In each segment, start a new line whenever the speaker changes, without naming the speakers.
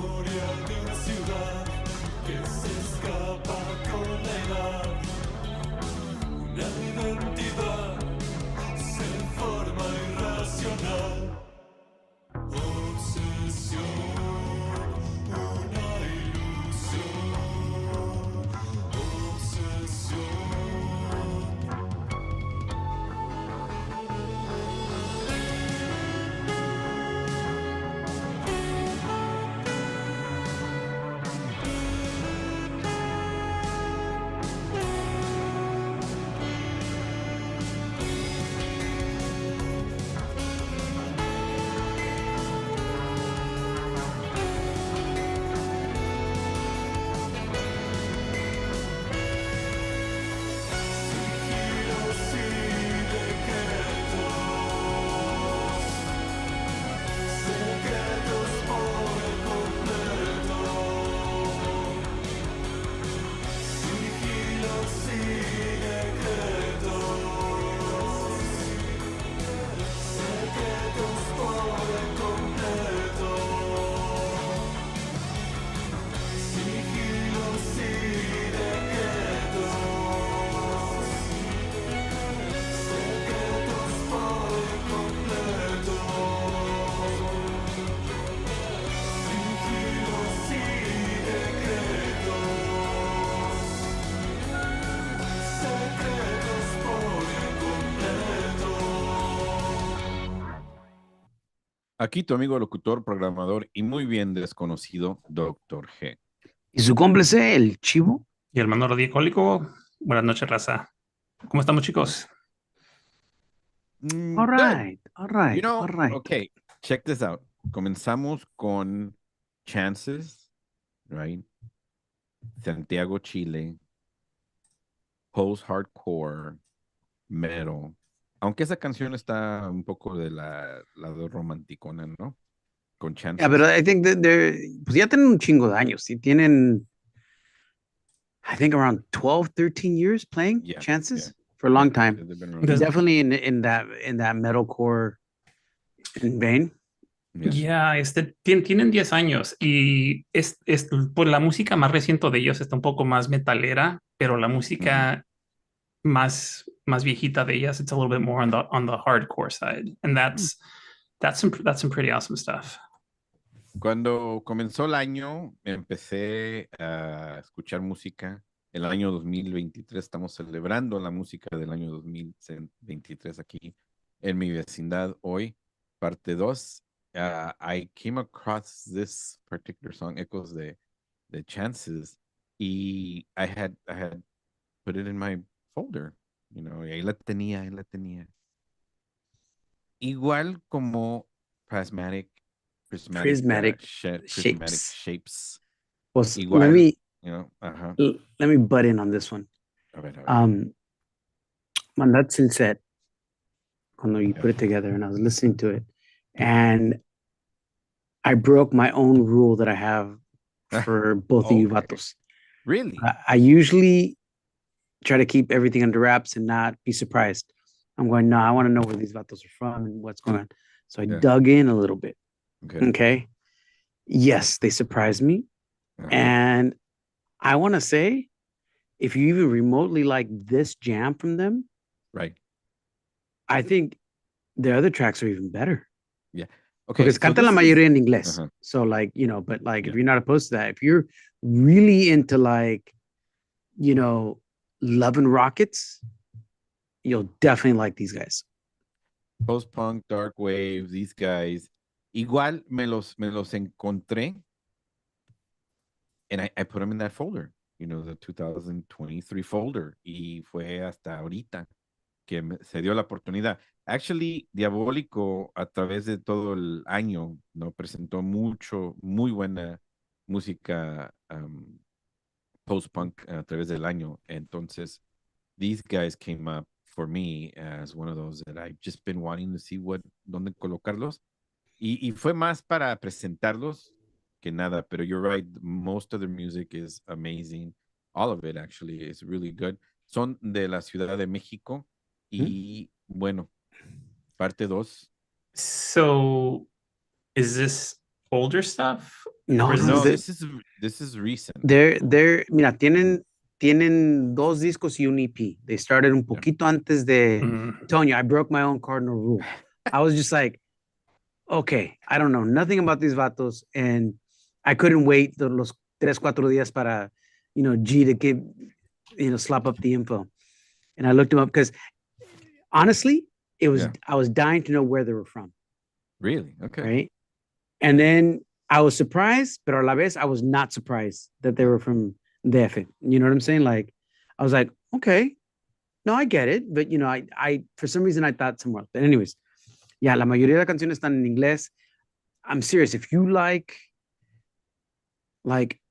historia de una ciudad que se escapa con la edad. Una identidad se forma irracional. Obsesión, una ilusión. Obsesión.
Aquí tu amigo locutor, programador y muy bien desconocido, Doctor G.
Y su cómplice, el Chivo.
Y el hermano radiocólico. Buenas noches, raza. ¿Cómo estamos, chicos?
All right, all right,
You know,
all right.
okay, check this out. Comenzamos con Chances, right? Santiago, Chile. Post-hardcore, metal. Aunque esa canción está un poco de lado romanticona, ¿no? Con Chances.
Yeah, but I think that pues ya tienen un chingo de años. Sí, tienen, I think around 12, 13 years playing Chances for a long time. Definitely in that metalcore vein.
Ya, tienen 10 años y pues la música más reciente de ellos está un poco más metalera, pero la música más viejita de ellas, it's a little bit more on the hardcore side, and that's some pretty awesome stuff.
Cuando comenzó el año, empecé a escuchar música. El año 2023, estamos celebrando la música del año 2023 aquí en mi vecindad hoy, parte 2. I came across this particular song, Echoes de Chances, y I had put it in my folder, you know, y ahí la tenía. Igual como prismatic shapes.
Pues,
Igual,
let me butt in on this one.
A ver.
When that said, cuando you put it together, and I was listening to it, and I broke my own rule that I have for both of you vatos.
Really?
I usually try to keep everything under wraps and not be surprised. I'm going, no, I want to know where these vatos are from and what's going on. So I dug in a little bit. Okay. Yes, they surprised me. And I want to say, if you even remotely like this jam from them,
right,
I think the other tracks are even better.
Yeah. Okay.
Because cantan la mayoría en inglés. So like, you know, but like if you're not opposed to that, if you're really into like, you know, Love and Rockets, you'll definitely like these guys.
Post-punk, dark wave, these guys. Igual me los encontré, and I put them in that folder, you know, the 2023 folder, y fue hasta ahorita que se dio la oportunidad. Actually, Diabólico, a través de todo el año, ¿no? Presentó muy buena música post-punk a través del año. Entonces, these guys came up for me as one of those that I've just been wanting to see dónde colocarlos. Y fue más para presentarlos que nada, pero you're right, most of their music is amazing. All of it, actually, is really good. Son de la Ciudad de México y, bueno, parte 2.
So, is this older stuff?
No,
Or is
No,
this-
this is recent.
Mira, tienen dos discos y un EP. They started un poquito antes de,
Mm.
telling you, I broke my own cardinal rule. I was just like, okay, I don't know nothing about these vatos, and I couldn't wait los 3-4 días para, G to give, slap up the info. And I looked them up because honestly, I was dying to know where they were from,
Really? Okay.
right? And then I was surprised, but a la vez, I was not surprised that they were from DF. You know what I'm saying? Like, I was like, okay, no, I get it. But, I for some reason, I thought somewhere else. But anyways, yeah, la mayoría de las canciones están en inglés. I'm serious. If you like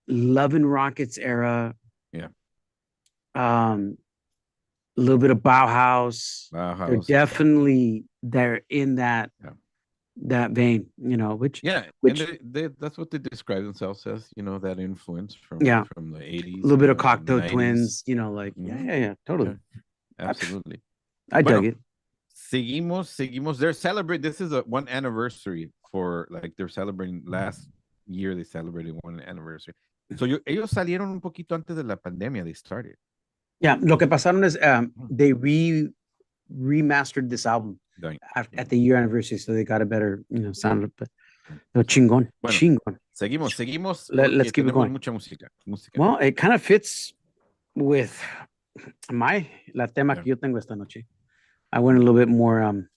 Love and Rockets era,
Yeah.
A little bit of Bauhaus, they're definitely in that that vein, which
Yeah,
which
and that's what they describe themselves as, that influence from
Yeah.
from the 80s.
a little bit of
the
Cocktail
90s.
Twins,
Mhm.
yeah, totally.
Yeah, absolutely.
I dug it.
Seguimos. They're celebrating. This is one anniversary for, like, they're celebrating. Last year they celebrated one anniversary. So ellos salieron un poquito antes de la pandemia. They started.
Yeah, lo que pasaron es they remastered this album at the year anniversary, so they got a better, sound. But no, chingón,
Bueno,
chingón.
Seguimos.
Let's keep it
tenemos
going.
mucha música.
Well, it kind of fits with la tema que yo tengo esta noche. I went a little bit more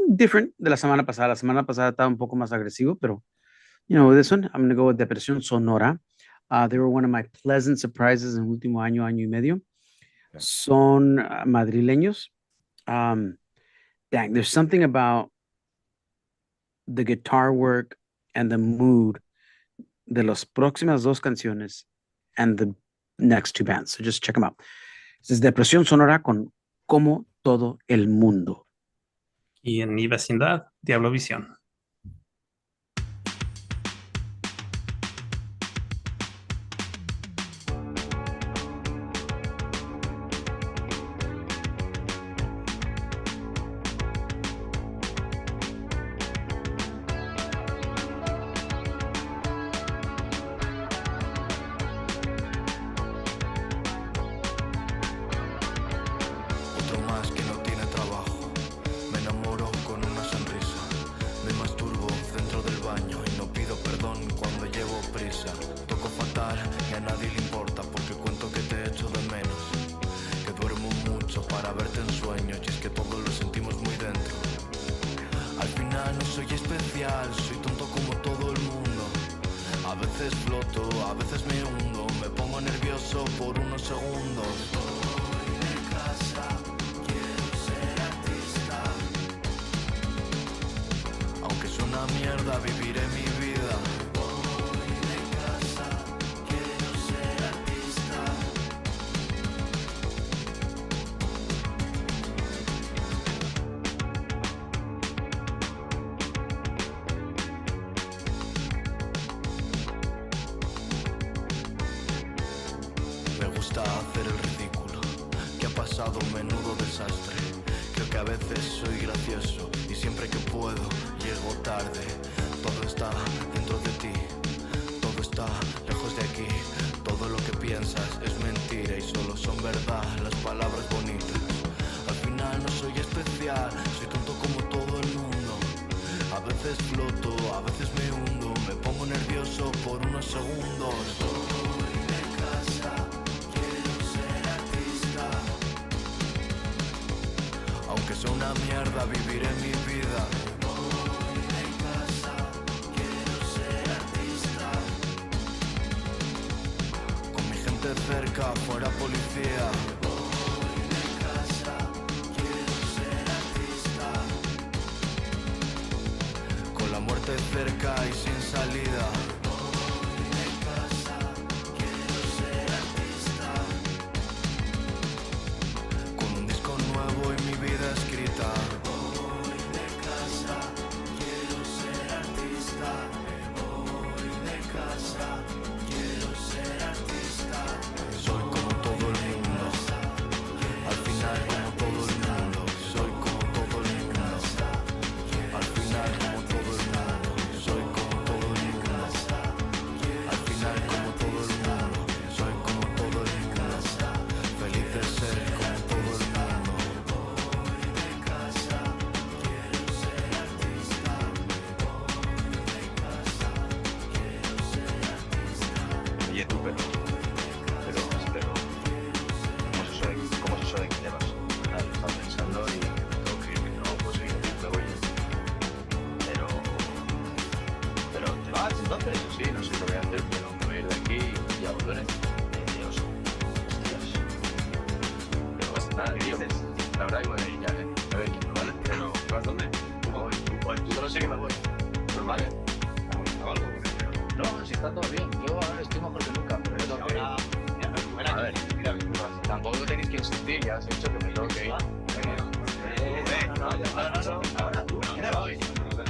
different de la semana pasada. La semana pasada estaba un poco más agresivo, pero this one, I'm going to go with Depresión Sonora. They were one of my pleasant surprises en el último año y medio.
Yeah.
Son madrileños. Dang, there's something about the guitar work and the mood de las próximas dos canciones and the next two bands. So just check them out. This is Depresión Sonora con Como Todo el Mundo.
Y en mi vecindad, Diablo Visión.
Otro más que no tiene trabajo. Me enamoro con una sonrisa. Me masturbo dentro del baño y no pido perdón cuando llevo prisa. Toco fatal y a nadie le importa porque cuento que te echo de menos. Que duermo mucho para verte en sueños y es que todos lo sentimos muy dentro. Al final no soy especial, soy tonto como todo el mundo. A veces floto, a veces me hundo, me pongo nervioso por unos segundos. Aunque es una mierda, viviré mi vida. Voy de casa, quiero ser artista. Me gusta hacer el ridículo. ¿Qué ha pasado? Menudo desastre. Creo que a veces soy gracioso y siempre que puedo llego tarde. Todo está dentro de ti, todo está lejos de aquí. Todo lo que piensas es mentira y solo son verdad las palabras bonitas. Al final no soy especial, soy tonto como todo el mundo. A veces floto, a veces me hundo, me pongo nervioso por unos segundos. Voy de casa, quiero ser artista. Aunque sea una mierda, viviré mi vida. Voy de casa, quiero ser artista. Con mi gente cerca, fuera policía. Voy de casa, quiero ser artista. Con la muerte cerca y sin salida. Voy de casa, quiero ser artista. Con un disco nuevo y mi vida escrita. Voy de casa, quiero ser artista. Voy de casa, quiero ser artista. Soy como todo el mundo. Al final como todo el mundo. Soy como todo el mundo. Al final como todo el mundo.
Oye, tú, pero, ¿cómo es eso de que te vas? Ah, lo estaba pensando y tengo que irme, no, pues sí, me voy. Pero te vas entonces, sí, no sé qué voy a hacer, pero me voy a ir de aquí y ya volveré. Dios, hostias. Pero nada, ¿qué dices? La verdad que me voy a ir ya, me voy a ir, ¿vale? Pero, ¿vas dónde? ¿Tú me voy? Pues tú no sé que me voy. Pues vale. ¿Hago algo? No, si está todo bien. Yo ahora estoy mejor que nunca, pero yo tengo que ir. A ver, mira, tampoco tenéis que insistir, ya os he dicho que me tengo que ir. Ahora tú, me voy.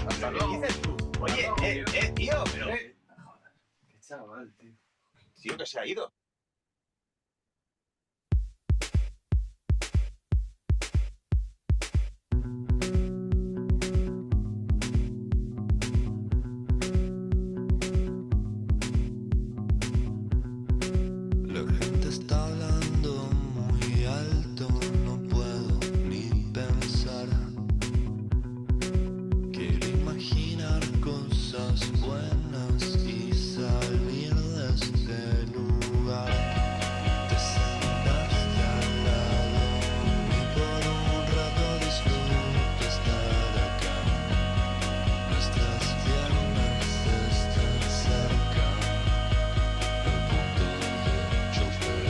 Hasta luego. ¿Qué dices tú? Oye, tío, pero... Joder, qué chaval, tío. Tío, que se ha ido.
La gente está hablando muy alto, no puedo ni pensar. Quiero imaginar cosas buenas y salir de este lugar. Te sentaste al lado y por un rato disfruto estar acá. Nuestras piernas están cerca, al punto de chocar.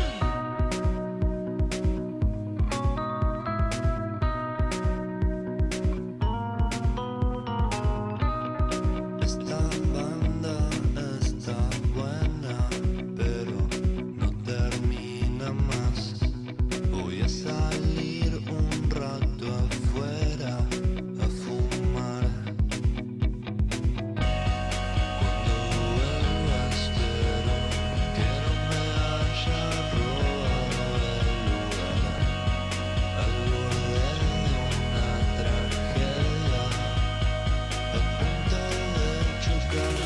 Esta banda está buena, pero no termina más. Voy a salir un rato afuera a fumar. Cuando vuelva espero que no me haya robado el lugar al borde de una tragedia, a punto de chocar.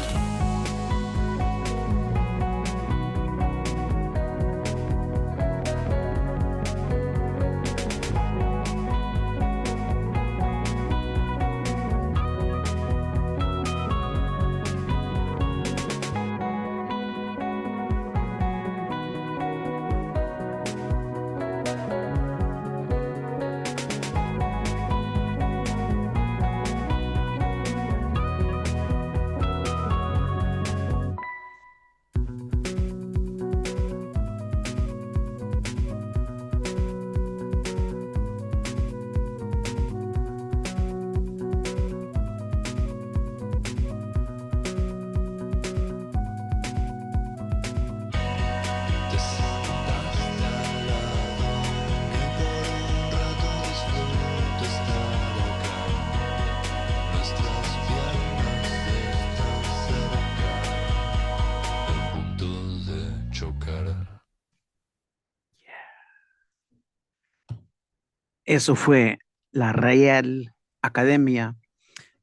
Te sentaste al lado y por un rato disfruto estar acá. Nuestras piernas están cerca, al punto de chocar.
Eso fue la Real Academia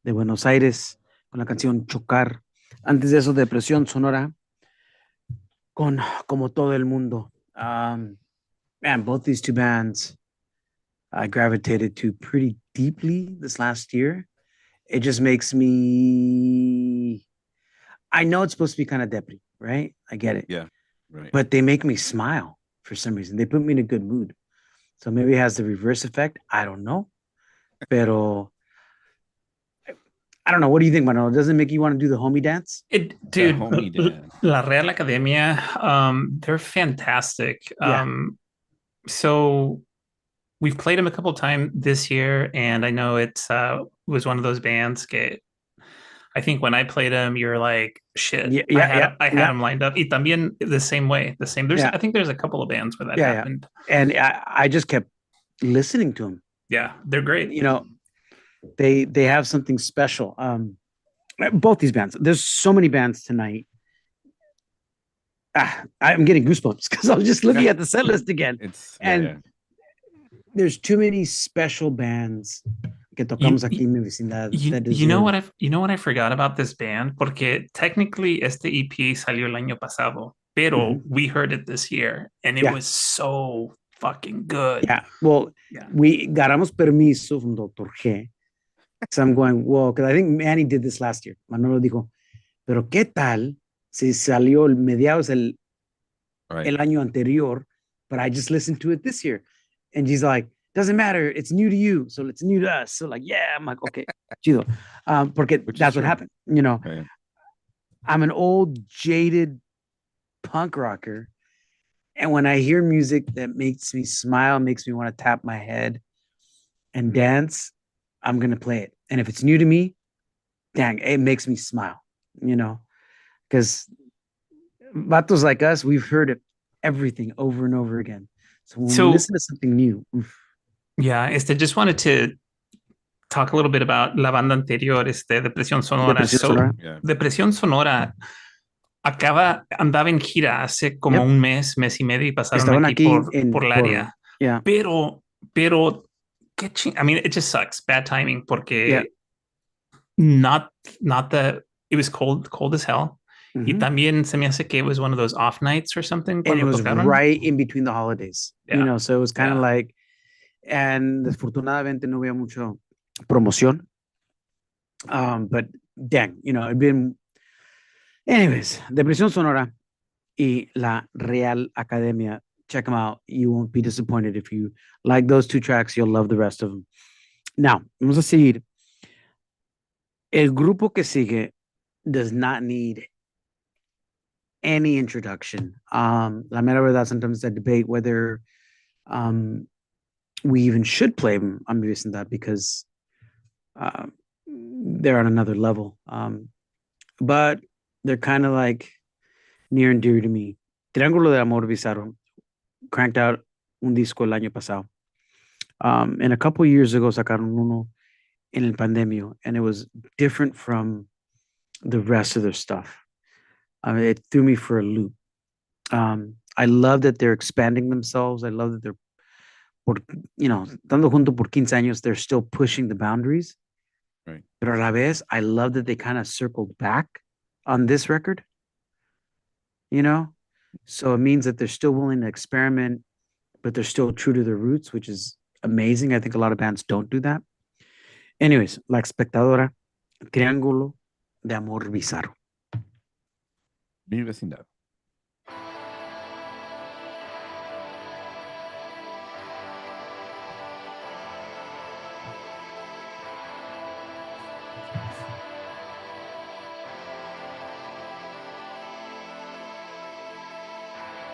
de Buenos Aires con la canción Chocar. Antes de eso, Depresión Sonora con Como Todo el Mundo. Man, both these two bands I gravitated to pretty deeply this last year. It just makes me, I know it's supposed to be kind of depressing, right? I get it.
Yeah, right.
But they make me smile for some reason. They put me in a good mood. So maybe it has the reverse effect. I don't know. Pero I don't know. What do you think, Manuel? Doesn't it make you want to do the homie dance?
Dude,
homie dance.
La Real Academia, they're fantastic.
Yeah.
So we've played them a couple times this year, and I know it was one of those bands que I think when I played them, you're like, shit, I had them lined up. Y también the same way, the same. I think there's a couple of bands where that happened.
And I just kept listening to them.
Yeah, they're great.
You know, they have something special. Both these bands. There's so many bands tonight. I'm getting goosebumps because I was just looking at the set list again. There's too many special bands que tocamos aquí en mi vecindad.
You know what I forgot about this band? Porque technically este EP salió el año pasado, pero we heard it this year and it was so fucking good.
Yeah. Well, we ganamos permiso from Dr. G. So I'm going, well, because I think Manny did this last year. Manolo dijo, pero ¿qué tal si salió el mediados el el año anterior, but I just listened to it this year. And she's like, doesn't matter, it's new to you, so it's new to us. So like, yeah, I'm like, okay, chido. Porque that's what happened, you know.
Okay.
I'm an old, jaded punk rocker. And when I hear music that makes me smile, makes me want to tap my head and dance, I'm going to play it. And if it's new to me, dang, it makes me smile, you know, because vatos like us, we've heard it, everything over and over again. So when we listen to something new. Oof.
Yeah, just wanted to talk a little bit about la banda anterior, Depresión Sonora. Depresión Sonora andaba en gira hace como un mes y medio y pasaron aquí por el área.
Yeah.
Pero, I mean, it just sucks. Bad timing porque it was cold as hell. Y también se me hace que it was one of those off nights or something.
And it was right in between the holidays, you know, so it was kind of like, and desfortunadamente no había mucho promoción. But dang, you know, it'd been, anyways, Depresión Sonora y La Real Academia. Check them out. You won't be disappointed. If you like those two tracks, you'll love the rest of them. Now, vamos a seguir. El grupo que sigue does not need any introduction. La mera verdad, sometimes I debate whether we even should play them on Vecindad because they're on another level. But they're kind of like near and dear to me. Triángulo de Amor Bizarro cranked out un disco el año pasado. And a couple years ago sacaron uno en el pandemio, and it was different from the rest of their stuff. It threw me for a loop. I love that they're expanding themselves. I love that they're, dando junto por 15 años, they're still pushing the boundaries.
Right.
Pero a la vez, I love that they kind of circled back on this record. You know? So it means that they're still willing to experiment, but they're still true to their roots, which is amazing. I think a lot of bands don't do that. Anyways, La Espectadora, Triángulo de Amor Bizarro.
Mi vecindad.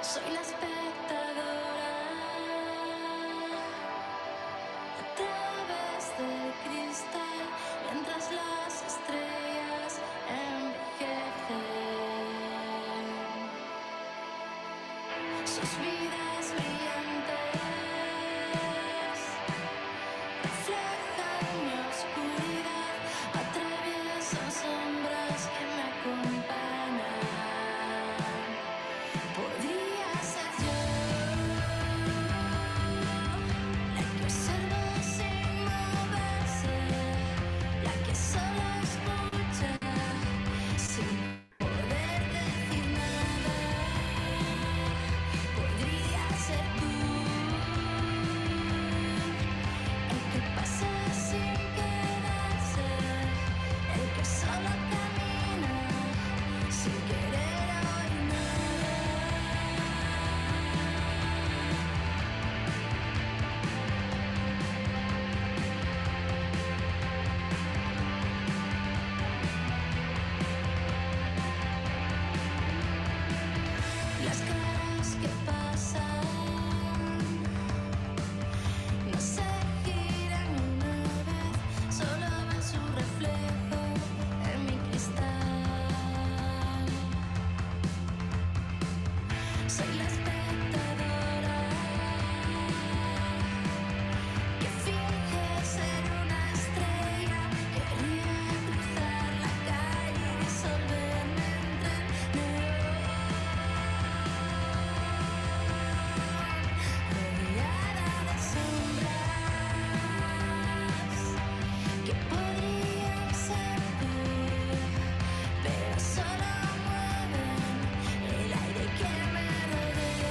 Soy la espectadora a través del cristal mientras las estrellas envejecen. Sus vidas brillantes reflejan mi oscuridad, atraviesan sombras que me acompañan. Podría ser yo la que observa sin moverse, la que solo escucha sin poder decir nada. Podría ser tú el que pasa sin quedarse, el que solo camina sin querer oír nada. Las caras que pasan no se giran una vez, solo ven su reflejo en mi cristal. Soy la espectadora que finge ser una estrella, quería cruzar la calle y disolverme entre el neón. Rodeada de sombras que podrían ser tú, pero solo mueven el aire que me rodea.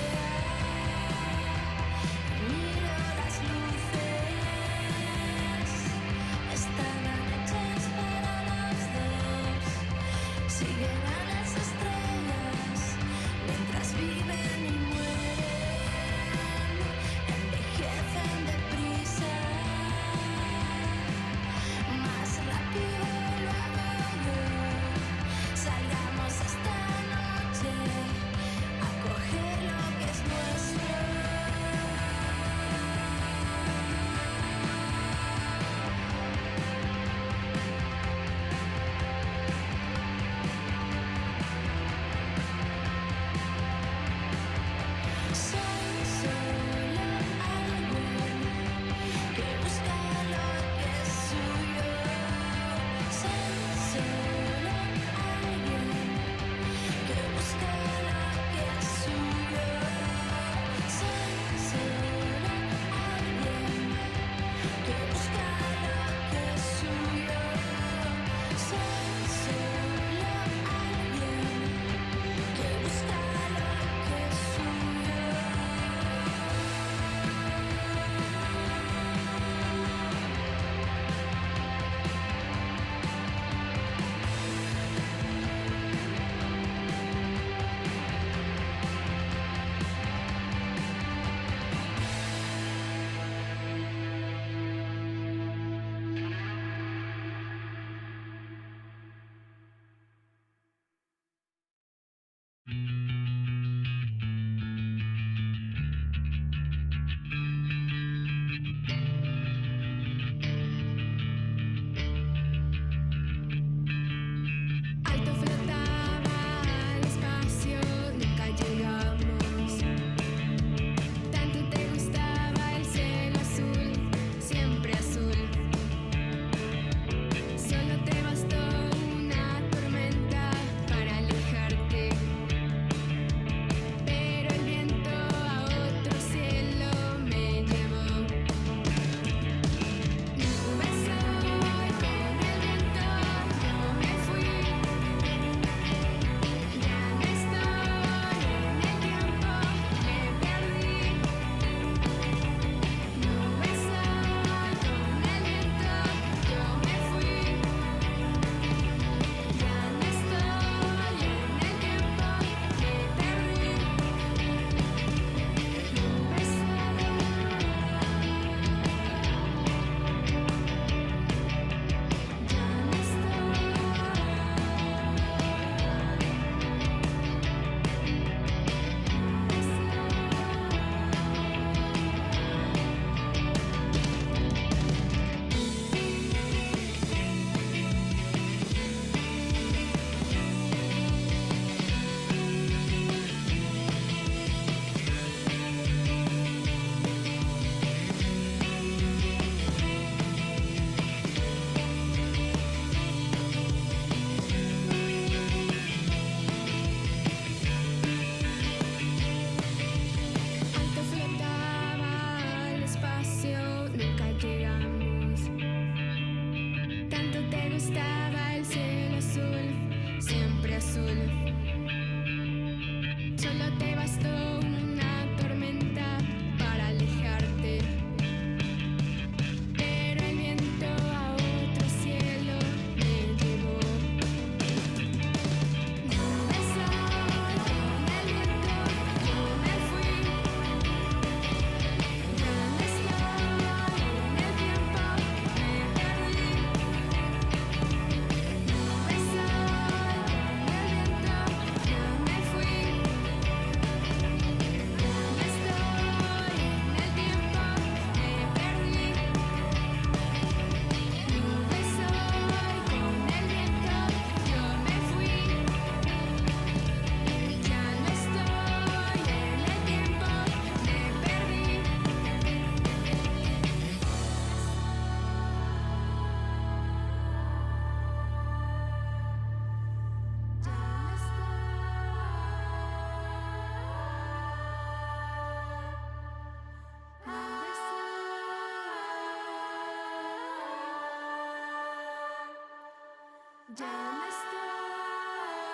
Ya no está.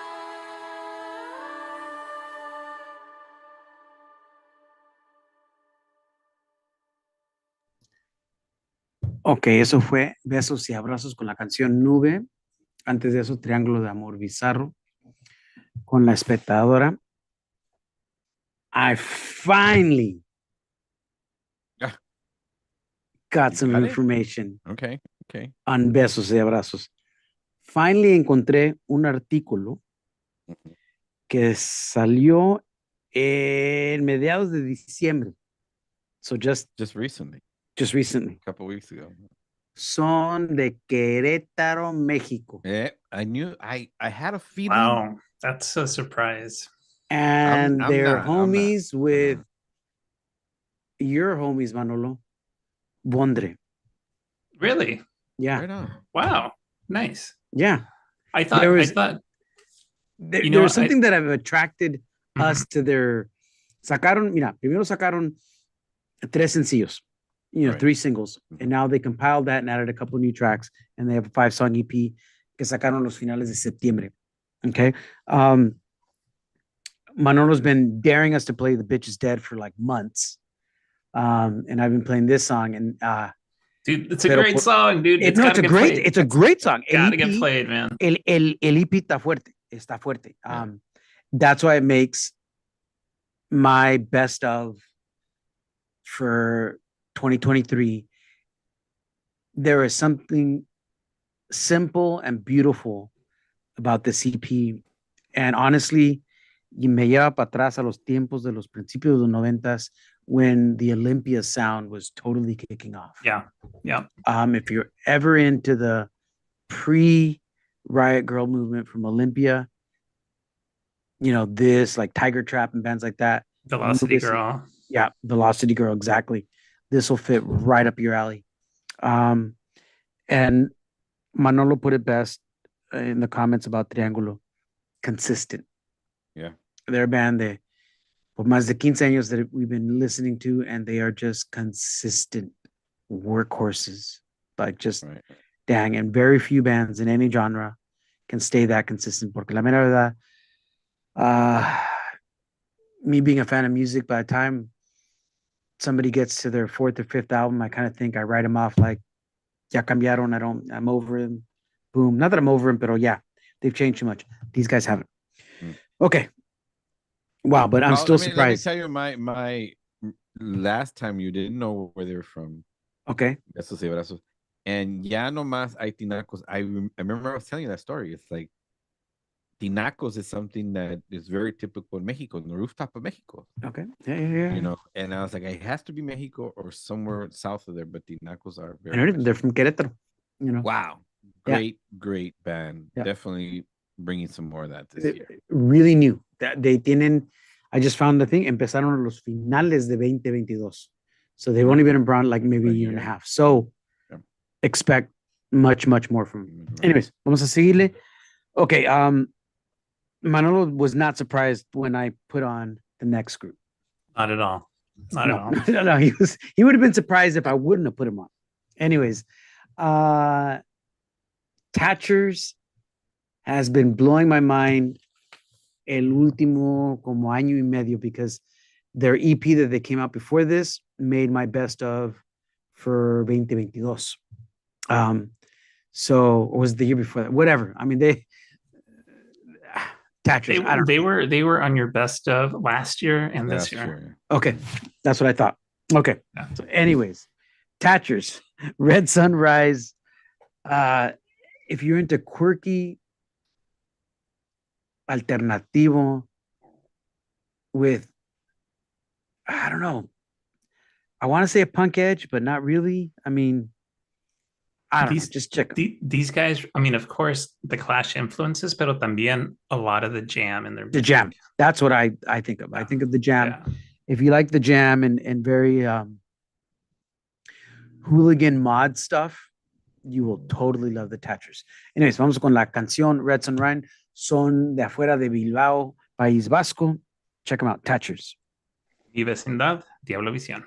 Ok, eso fue Besos y Abrazos con la canción Nube. Antes de eso, Triángulo de Amor Bizarro con La Espectadora. I finally
Ah,
got
you
some
got it?
information
Okay.
on Besos y Abrazos. Finally encontré un artículo
Mhm.
que salió en mediados de diciembre. So just
Just recently,
recently.
a couple weeks ago.
Son de Querétaro, México.
Yeah, I had a feeling.
Wow, that's a surprise.
And
I'm
they're
not.
homies with your homies, Manolo. Bondre.
Really?
Yeah.
Right on.
Wow, nice.
Yeah.
I thought
There
I
was-
thought
There,
know,
there's something that have attracted
Mhm.
us to their. Primero sacaron 3 sencillos,
Right.
3 singles,
Mhm.
and now they compiled that and added a couple new tracks, and they have a 5-song EP que sacaron los finales de septiembre. Okay. Manolo's been daring us to play The Bitch Is Dead for like months. And I've been playing this song, and
dude, it's a
Pero
great
por-
song, dude.
it's
gotta get played.
it's a great song.
Gotta get played, man.
El EP está fuerte.
Yeah.
That's why it makes my best of for 2023. There is something simple and beautiful about this EP. And honestly, y me lleva para atrás a los tiempos de los principios de los 90s when the Olympia sound was totally kicking off.
Yeah.
If you're ever into the pre-Riot Girl movement from Olympia, this like Tiger Trap and bands like that.
Velocity
Nubes-
Girl.
Yeah, Velocity Girl, exactly. This will fit right up your alley. And Manolo put it best in the comments about Triángulo. Consistent.
Yeah.
They're a band for más de 15 años that we've been listening to, and they are just consistent workhorses. Like just
Right.
dang, and very few bands in any genre can stay that consistent. Porque la mera verdad, me being a fan of music, by the time somebody gets to their 4th or 5th album, I kind of think I write them off like, ya cambiaron, I'm over them. Boom. Not that I'm over them, but yeah, they've changed too much. These guys haven't. Okay. Wow, but I'm still surprised.
Let me tell you, my last time you didn't know where they're from.
Okay.
Besos y Abrazos. And ya no más hay tinacos. I remember I was telling you that story. It's like tinacos is something that is very typical in Mexico, in the rooftop of Mexico.
Okay. Yeah.
And I was like, it has to be Mexico or somewhere south of there, but tinacos are
I
very
heard
much-
they're from Querétaro.
Wow.
Yeah.
Great band.
Yeah.
Definitely bringing some more of that this year.
Really new. They tienen, I just found the thing, empezaron a los finales de 2022. So they've only been around like maybe a year and a half. So
Yeah.
expect much more from them.
Right.
Anyways, vamos a seguirle. Okay, Manolo was not surprised when I put on the next group.
Not at all. Not at all.
No, he would have been surprised if I wouldn't have put him on. Anyways, Thatchers has been blowing my mind el último como año y medio because their EP that they came out before this made my best of for 2022. So it was the year before that, whatever. I mean, Thatchers. I don't know.
They were on your best of last year and this
That's
year.
true.
Okay, that's what I thought. Okay.
Yeah.
So, anyways, Thatchers, Red Sunrise. If you're into quirky, alternativo, with, I don't know, I want to say a punk edge, but not really. I mean, I don't know. Just check 'em.
These guys, I mean, of course, the Clash influences, pero también a lot of the jam in their
The jam. That's what I think of. I think of the jam.
Yeah.
If you like the jam and very hooligan mod stuff, you will totally love the Thatchers. Anyways, vamos con la canción Red Sunrise. Son de afuera de Bilbao, País Vasco. Check them out, Thatchers.
Y vecindad, Diablo Visión.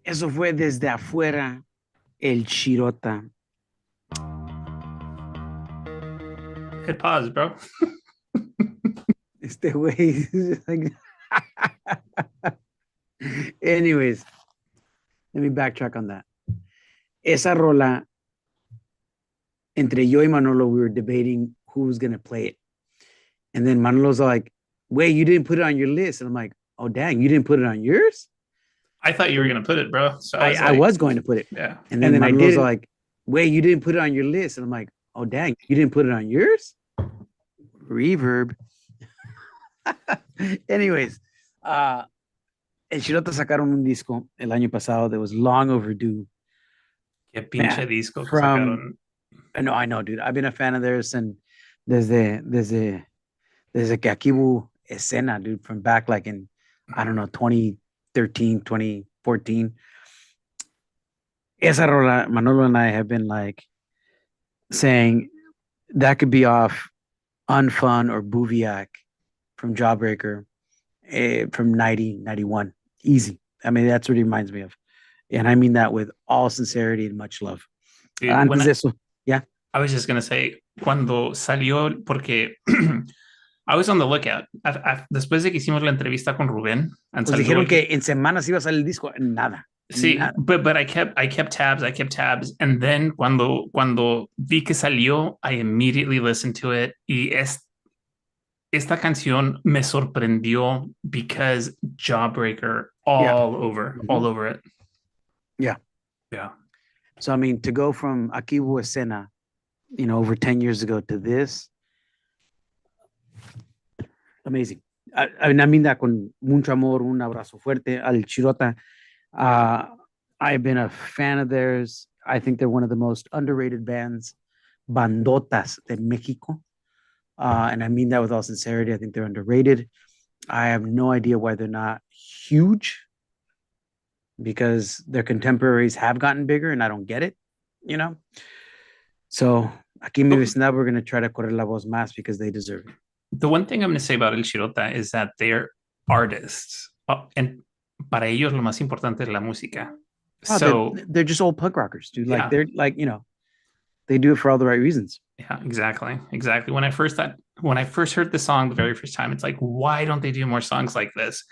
Eso fue desde afuera el Chirota.
Hit pause, bro.
Este güey is just like anyways, let me backtrack on that. Esa rola, entre yo y Manolo, we were debating who was going to play it. And then Manolo's like, wait, you didn't put it on your list. And I'm like, oh, dang, you didn't put it on yours?
I thought you were gonna put it, bro. So
I was going to put it.
Yeah.
And then
I
Manolo's
didn't.
like, wait, you didn't put it on your list. And I'm like, oh, dang, you didn't put it on yours? Reverb. Anyways, El Chirota sacaron un disco el año pasado that was long overdue.
Qué pinche
Man,
disco que
from-
sacaron.
I know, dude. I've been a fan of theirs and desde que aquí hubo escena, dude, from back like in, I don't know, 2013, 2014. Esa rola, Manolo and I have been like saying that could be off Unfun or Booviac from Jawbreaker from 90, 91. Easy. I mean, that's what it reminds me of. And I mean that with all sincerity and much love.
Dude,
Antes de eso,
I was just gonna say, cuando salió, porque I was on the lookout. Después de que hicimos la entrevista con Rubén, and
pues
salió
dijeron
el-
que en semanas iba a salir el disco. Nada.
Sí,
Nada.
but I kept tabs, and then cuando vi que salió, I immediately listened to it, y esta canción me sorprendió because Jawbreaker all over it.
Yeah.
Yeah.
So, I mean, to go from Aquí hubo escena, you know, over 10 years ago to this, amazing. I mean that con mucho amor, un abrazo fuerte al Chirota. I've been a fan of theirs. I think they're one of the most underrated bands, bandotas de Mexico. And I mean that with all sincerity. I think they're underrated. I have no idea why they're not huge because their contemporaries have gotten bigger and I don't get it, you know? So aquí en mi vecindad, we're going to try to correr la voz más because they deserve it.
The one thing I'm going to say about El Chirota is that they're artists, and para ellos lo más importante es la música.
Oh,
So
they're just old punk rockers, dude. Like
Yeah.
they're like, you know, they do it for all the right reasons.
yeah, exactly. When I first heard the song the very first time, it's like, why don't they do more songs like this?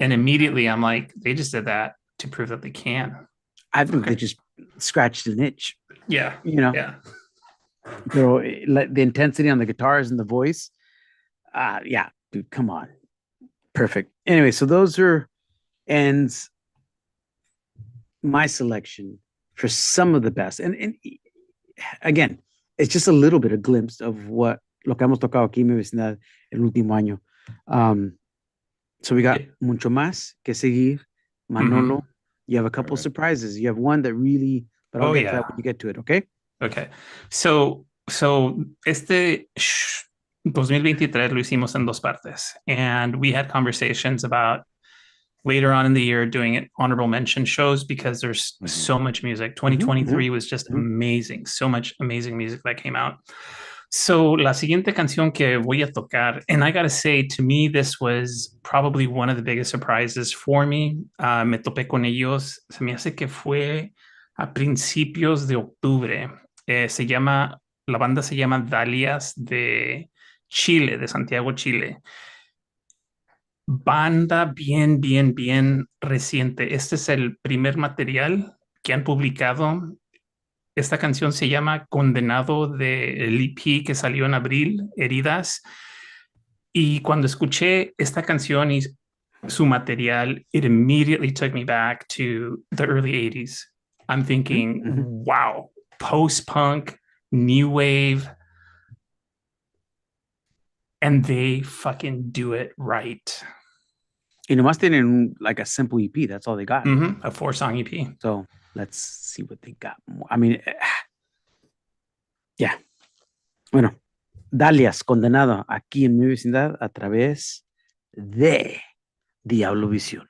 And immediately I'm like, they just did that to prove that they can.
I think
Okay.
they just scratched an itch,
Yeah,
you know.
yeah.
So like the intensity on the guitars and the voice. Yeah, dude, come on. Perfect. Anyway, so those ends my selection for some of the best. And again, it's just a little bit of glimpse of what lo que hemos tocado aquí en mi vecindad el último año. So we got
Yeah.
mucho más que seguir. Manolo, you have a couple surprises. You have one that really, but I'll
Oh,
get to
yeah.
that when you get to it, okay?
Okay. So este 2023 lo hicimos en dos partes, and we had conversations about later on in the year doing it honorable mention shows because there's so much music. 2023 was just amazing. So much amazing music that came out. So la siguiente canción que voy a tocar, and I gotta say, to me, this was probably one of the biggest surprises for me. Me topé con ellos, se me hace que fue a principios de octubre. La banda se llama Dalias de Chile, de Santiago, Chile. Banda bien reciente. Este es el primer material que han publicado. Esta canción se llama Condenado del EP que salió en abril, Heridas. Y cuando escuché esta canción y su material, it immediately took me back to the early 80s. I'm thinking, wow, post-punk, new wave, and they fucking do it right.
Y nomás tienen like a simple EP. That's all they got.
A 4-song EP.
So let's see what they got. I mean, yeah. Bueno, Dalias, condenado aquí en mi vecindad a través de Diablo Visión.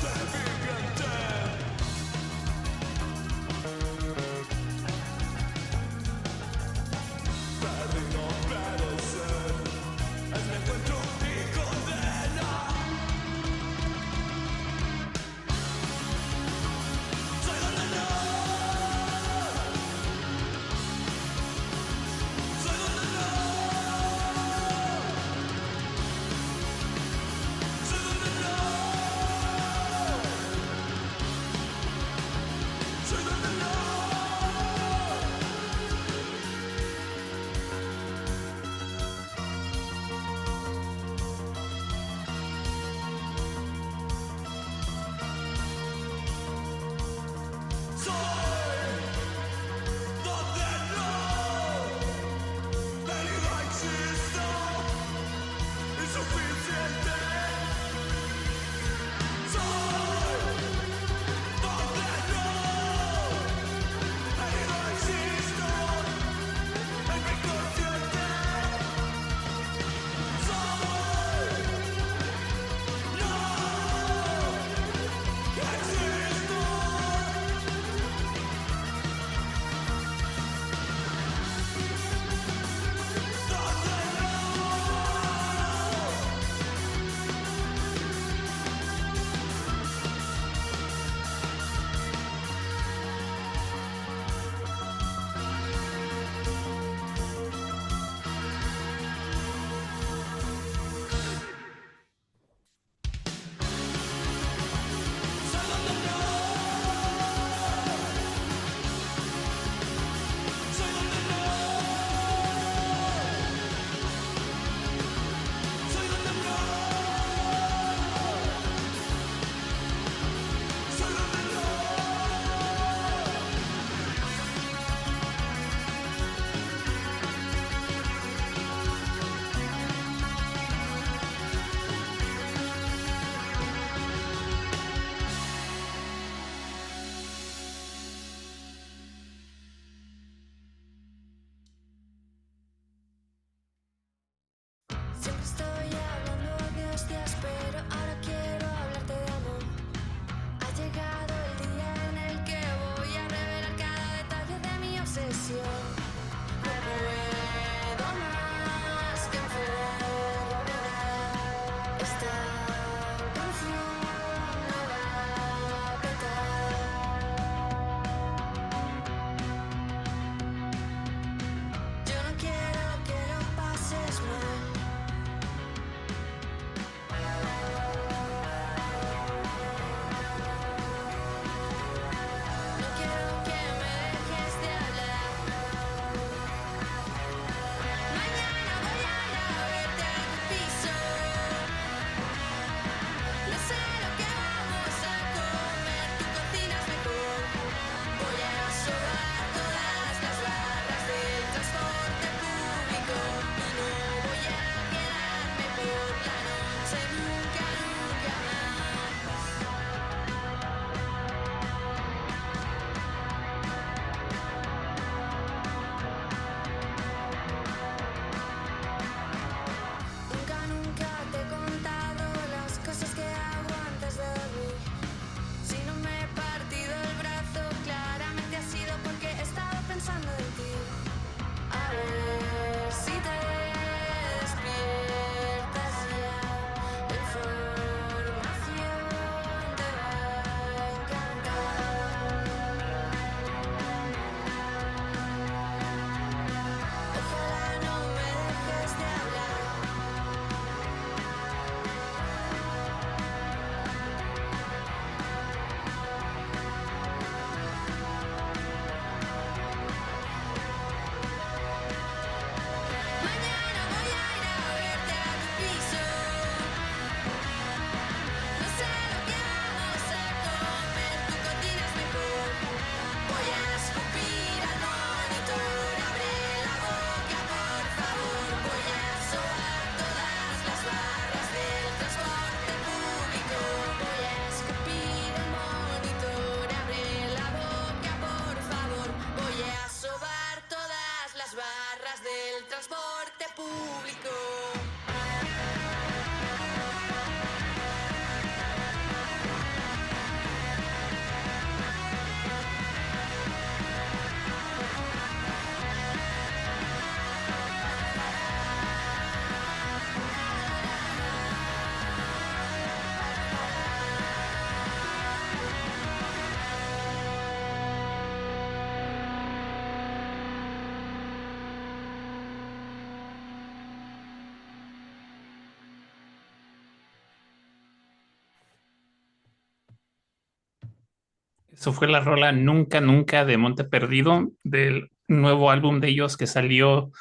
Soy donde no.
Eso fue la rola Nunca, Nunca de Monte Perdido, del nuevo álbum de ellos que salió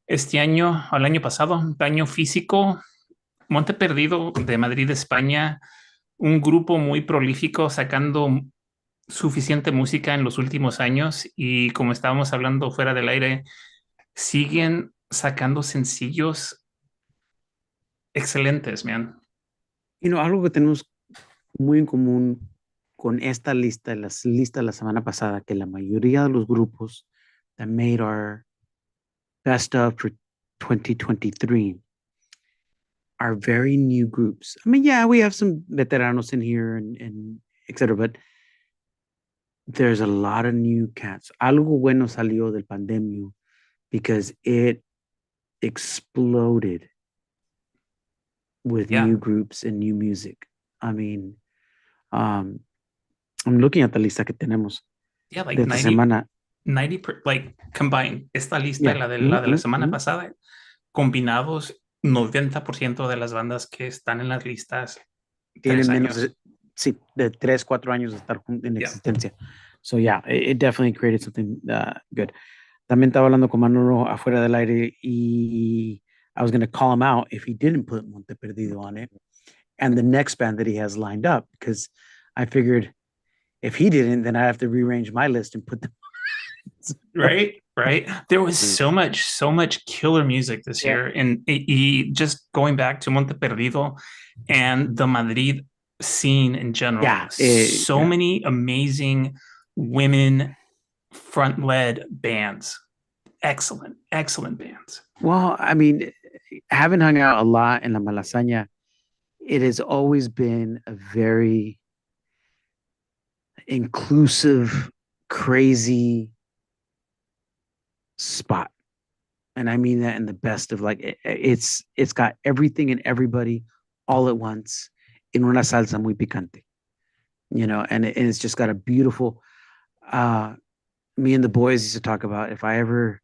este año, al año pasado, año físico. Monte Perdido de Madrid, España, un grupo muy prolífico sacando suficiente música en los últimos años y como estábamos hablando fuera del aire, siguen sacando sencillos excelentes, man.
Algo que tenemos muy en común con esta lista, las listas de la semana pasada, que la mayoría de los grupos that made our best of for 2023 are very new groups. I mean, yeah, we have some veteranos in here and et cetera, but there's a lot of new cats. Algo bueno salió del pandemia because it exploded with new groups and new music. I mean, I'm looking at the lista que tenemos.
Yeah, like
de esta semana.
90, like combined, esta lista, la de la semana pasada, combinados 90% de las bandas que están en las listas
tienen menos de 3-4 años de estar en existencia. So yeah, it definitely created something good. También estaba hablando con Manolo afuera del aire y I was going to call him out if he didn't put Monte Perdido on it and the next band that he has lined up, because I figured if he didn't, then I have to rearrange my list and put them.
Right. There was so much killer music this year. And just going back to Monte Perdido and the Madrid scene in general. Many amazing women front-led bands. Excellent bands.
Well, I mean, having hung out a lot in La Malasaña, it has always been a very inclusive, crazy spot. And I mean that in the best of, like, it's got everything and everybody all at once in una salsa muy picante, and it's just got a beautiful, me and the boys used to talk about, if I ever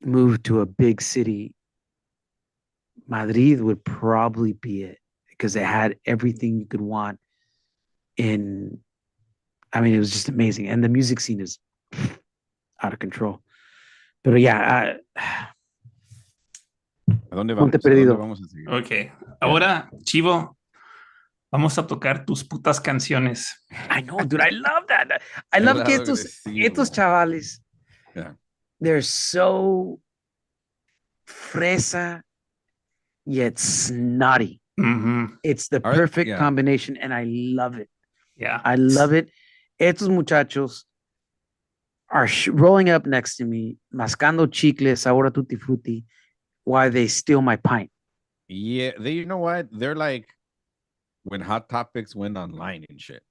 moved to a big city, Madrid would probably be it, because it had everything you could want it was just amazing. And the music scene is out of control. Pero ya,
¿A dónde vamos?
Monte Perdido.
¿A dónde vamos a seguir?
Ok, ahora, Chivo, vamos a tocar tus putas canciones.
I know, dude, I love that. I love que estos chavales, they're so fresa yet snotty.
Mm-hmm.
It's the perfect combination, and I love it.
Yeah,
I love it. Estos muchachos are rolling up next to me, mascando chicle, sabor a tutti frutti, while they steal my pint.
Yeah, you know what? They're like when Hot Topics went online and shit.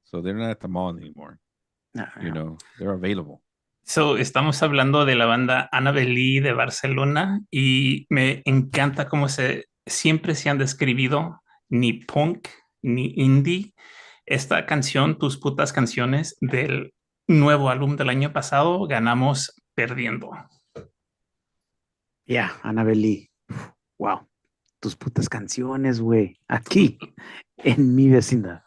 So they're not at the mall anymore. They're available.
So, estamos hablando de la banda Annabelle de Barcelona y me encanta cómo siempre se han describido, ni punk ni indie. Esta canción, tus putas canciones del nuevo álbum del año pasado, ganamos perdiendo.
Yeah, Annabelle. Wow. Tus putas canciones, güey. Aquí, en mi vecindad.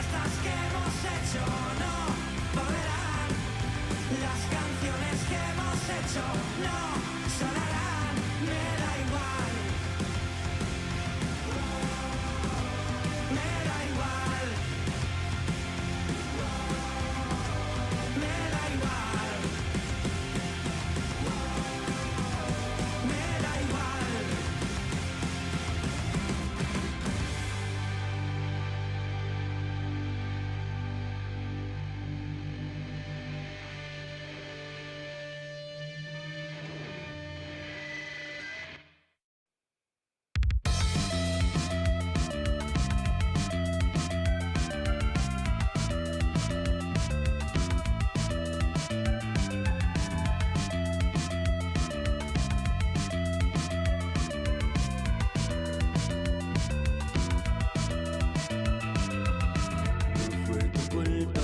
fiestas que hemos hecho no volverán. Las canciones que hemos hecho no sonarán. Me da igual. Me da igual. Me da igual. Me da igual.
No fue tu culpa,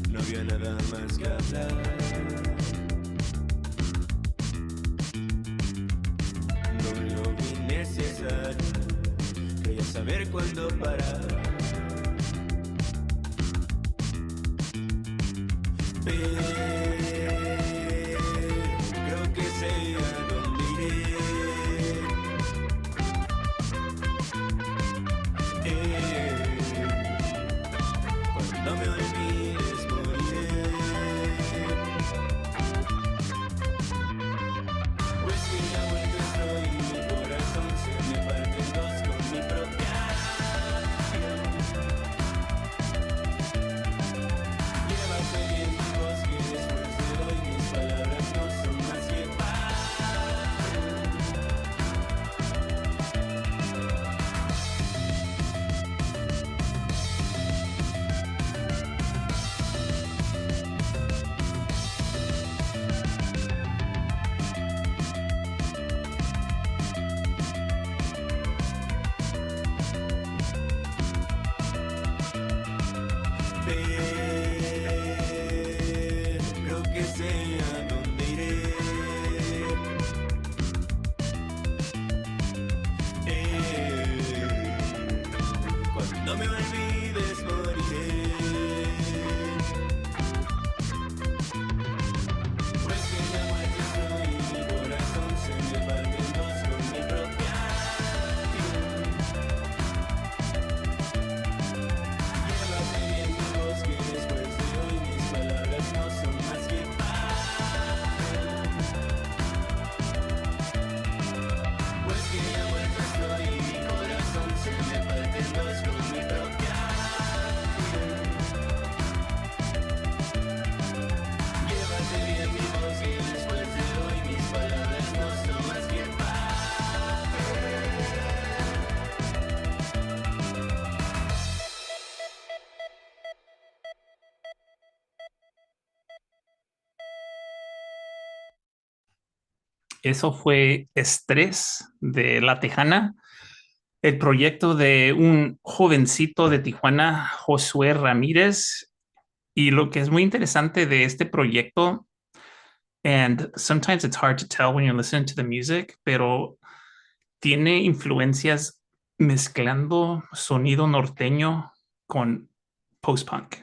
no había nada más que hablar. No lo vi necesario, quería saber cuándo parar. Creo que sé a dónde iré. Cuando me olvides moriré. Pues que ya vuelto estoy y mi corazón se me parte en dos con mi propia acción. Llévate bien mi voz que después de hoy mis palabras no son más que paz. Creo que sé a dónde iré. Cuando me olvides moriré. Pues que ya muerto estoy y mi corazón se me parte en dos con mi propia acción. Llévate bien mi voz que después de hoy mis palabras no son más que paz. Pues que ya muerto estoy y mi corazón se me parte en dos con mi propia acción. Llévate bien mi voz que después de hoy mis palabras no son más que paz.
Eso fue Estrés de La Tejana, el proyecto de un jovencito de Tijuana, Josué Ramírez. Y lo que es muy interesante de este proyecto, and sometimes it's hard to tell when you listen to the music, pero tiene influencias mezclando sonido norteño con post-punk.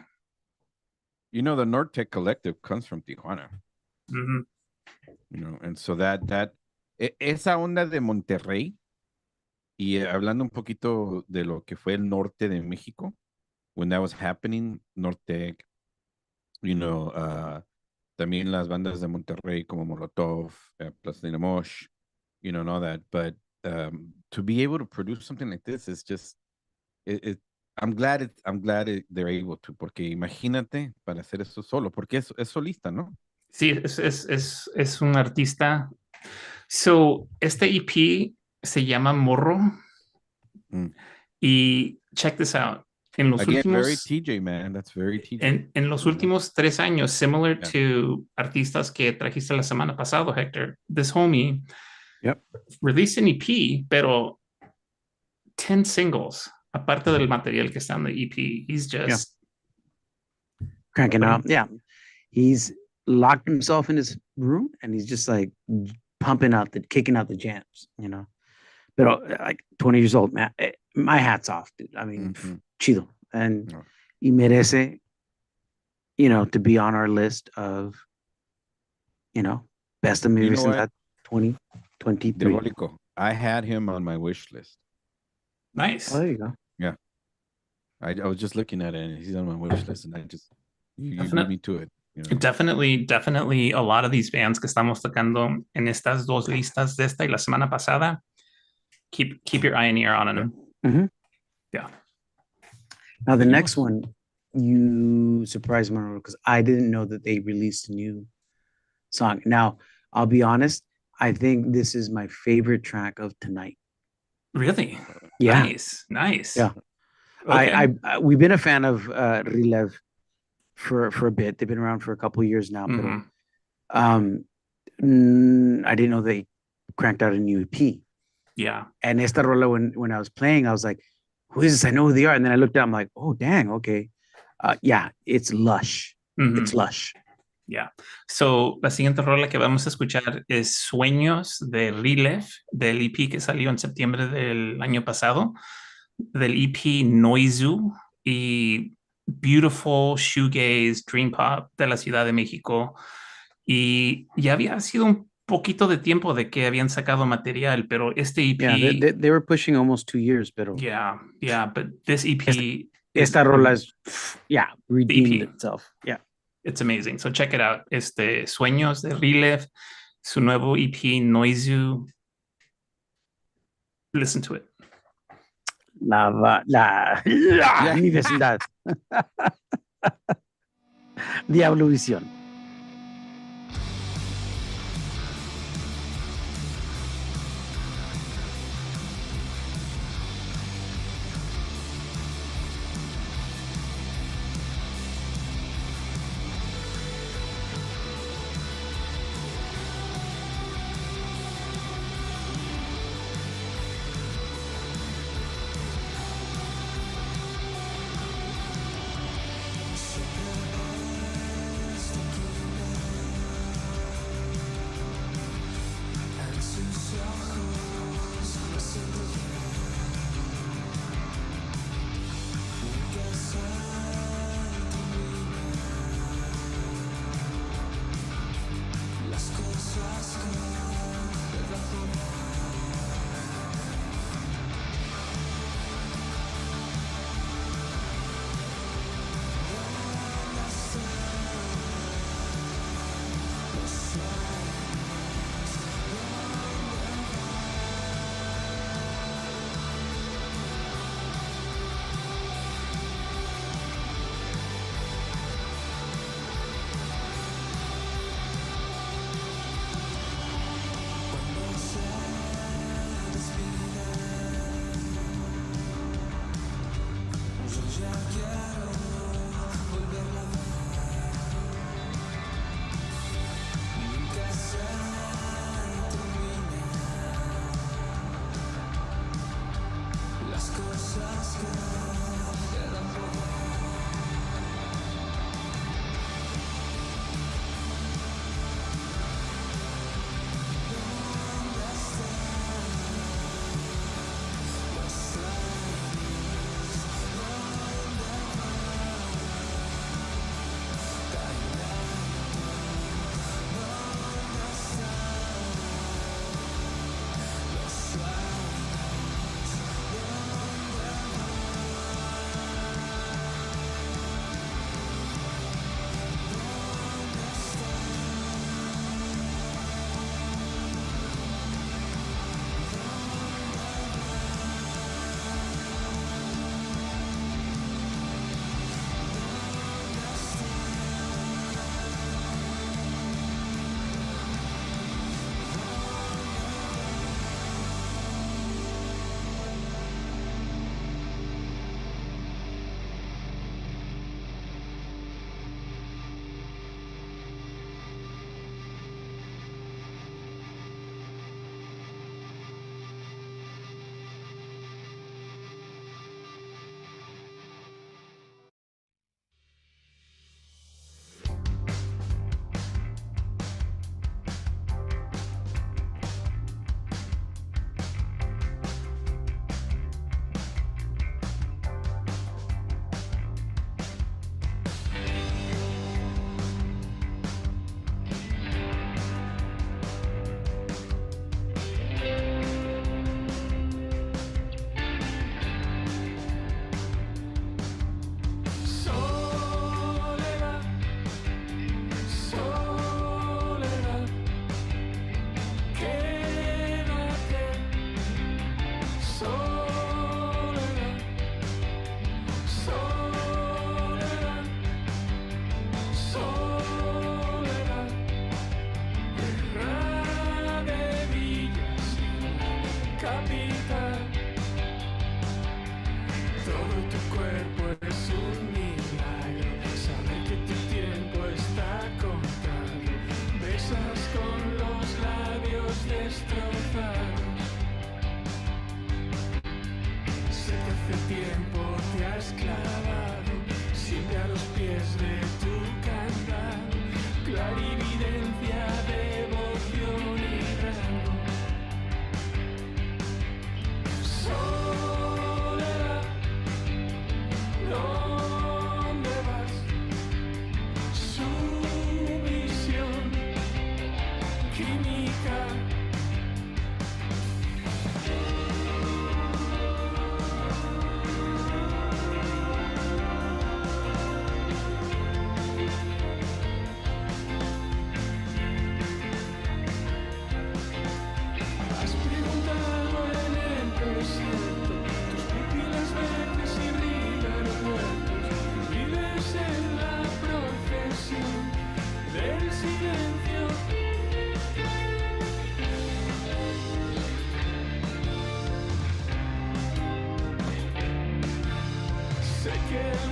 You know, the Nortec Collective comes from Tijuana.
Mhm.
You know, and so esa onda de Monterrey, y hablando un poquito de lo que fue el norte de México, when that was happening, Nortec, you know, también las bandas de Monterrey como Molotov, Plastilina Mosh, you know, and all that, but to be able to produce something like this is just, I'm glad they're able to, porque imagínate para hacer eso solo, porque es solista, ¿no?
Sí, es un artista. So, este EP se llama Morro.
Mm.
Y check this out. En los
Again, very
últimos,
TJ, man. That's very TJ.
en los últimos 3 años, similar
Yeah.
to artistas que trajiste la semana pasada, Hector, this homie
Yep.
released an EP, pero 10 singles, aparte del material que está en the EP. He's just
Cranking out. Yeah. He's locked himself in his room and he's just like kicking out the jams, you know. But like 20 years old, man, my hat's off, dude. I mean, chido. and
No.
y merece, to be on our list of, best of mi
You know what?
vecindad 2023.
Diabolico. I had him on my wish list.
Nice.
Oh, there you go.
I was just looking at it, and he's on my wish list, and I just you beat
Definite-
me to it. You know?
Definitely a lot of these bands que estamos tocando en estas dos listas de esta y la semana pasada. Keep your eye and ear on them.
Mhm.
Yeah.
Now the
Seguimos.
next one, you surprised me because I didn't know that they released a new song. Now, I'll be honest, I think this is my favorite track of tonight.
Really?
Yeah.
Nice.
Yeah.
Okay.
I we've been a fan of Rilev for a bit. They've been around for a couple of years now, but
Mhm.
I didn't know they cranked out a new EP.
Yeah.
And esta rola, when I was playing, I was like, who is this? I know who they are. And then I looked up, I'm like, oh, dang, okay. Yeah, it's lush.
Mhm.
It's lush.
Yeah. So, la siguiente rola que vamos a escuchar es Sueños de Rilev, del EP que salió en septiembre del año pasado, del EP Noizu y Beautiful Shoegaze Dream Pop de la Ciudad de México. Y ya había sido un poquito de tiempo de que habían sacado material, pero este EP...
Yeah, they were pushing almost 2 years, pero
Yeah, but this EP...
esta rola is, redeemed
EP.
itself. Yeah.
It's amazing. So check it out. Sueños de Rilev, su nuevo EP Noizu. Listen to it.
Mi vecindad. Diablo Visión.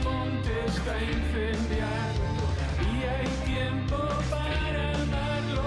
monte está incendiado, todavía hay tiempo para amarlo.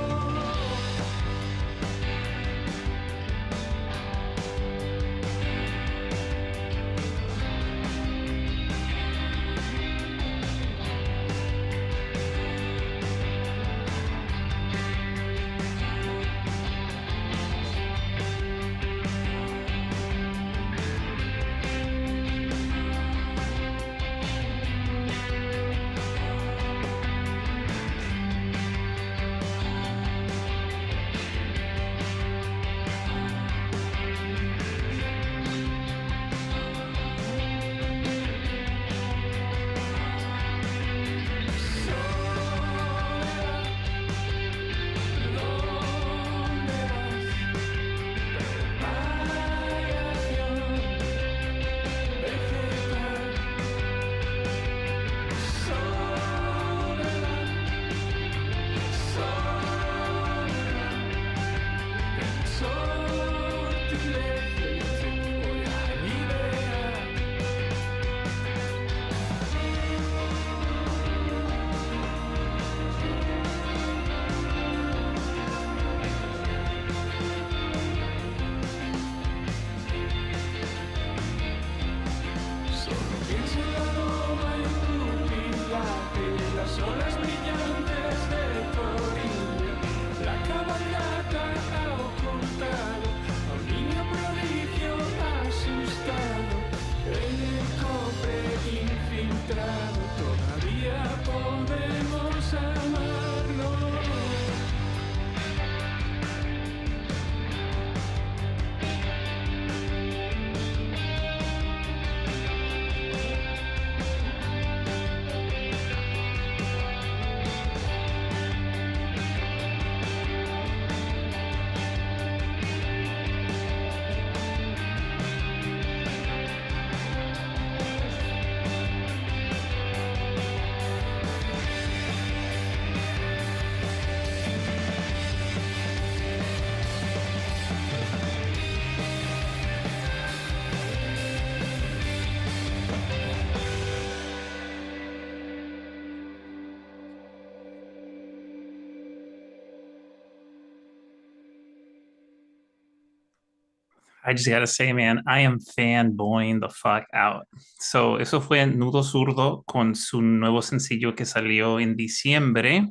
I just gotta say, man, I am fanboying the fuck out. So, eso fue Nudo Zurdo con su nuevo sencillo que salió en diciembre.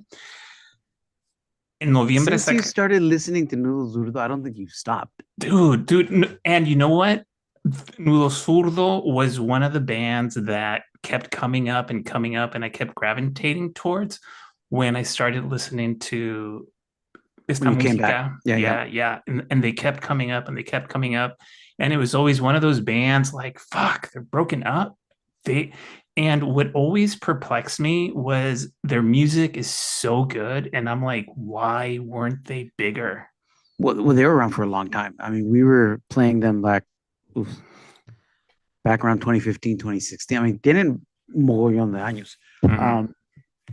En noviembre
Since you started listening to Nudo Zurdo, I don't think you've stopped.
Dude, and you know what? Nudo Zurdo was one of the bands that kept coming up, and I kept gravitating towards when I started listening to esta
When you came back.
música. Yeah. And they kept coming up, and it was always one of those bands like, fuck, they're broken up. And what always perplexed me was their music is so good, and I'm like, why weren't they bigger?
Well, they were around for a long time. I mean, we were playing them back around 2015, 2016. I mean, tienen mogollón de años.
Mhm.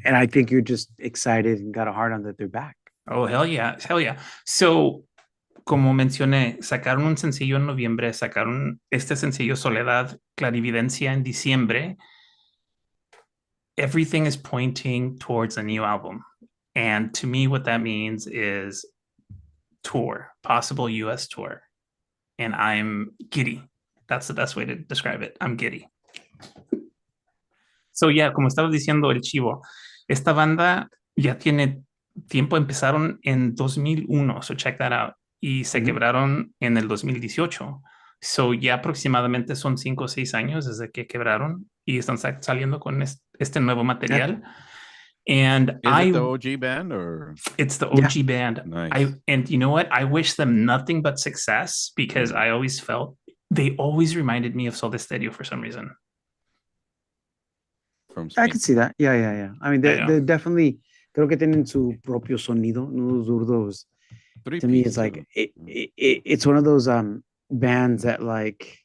And I think you're just excited and got a heart on that they're back.
Oh, hell yeah. So, como mencioné, sacaron un sencillo en noviembre, sacaron este sencillo Soledad, Clarividencia en diciembre. Everything is pointing towards a new album. And to me, what that means is tour, possible US tour. And I'm giddy. That's the best way to describe it. I'm giddy. So, yeah, como estaba diciendo el Chivo, esta banda ya tiene tiempo, empezaron en 2001, so check that out. Y se quebraron en el 2018. So, ya aproximadamente son 5 o 6 años desde que quebraron y están saliendo con este nuevo material. And
Is it the OG band or?
It's the OG band.
Nice.
And you know what? I wish them nothing but success, because I always felt they always reminded me of Soda Stereo for some reason.
I can see that. Yeah. I mean, they're definitely, creo que tienen su propio sonido. Nudo Zurdo is, to me, it's like, it's one of those bands that, like,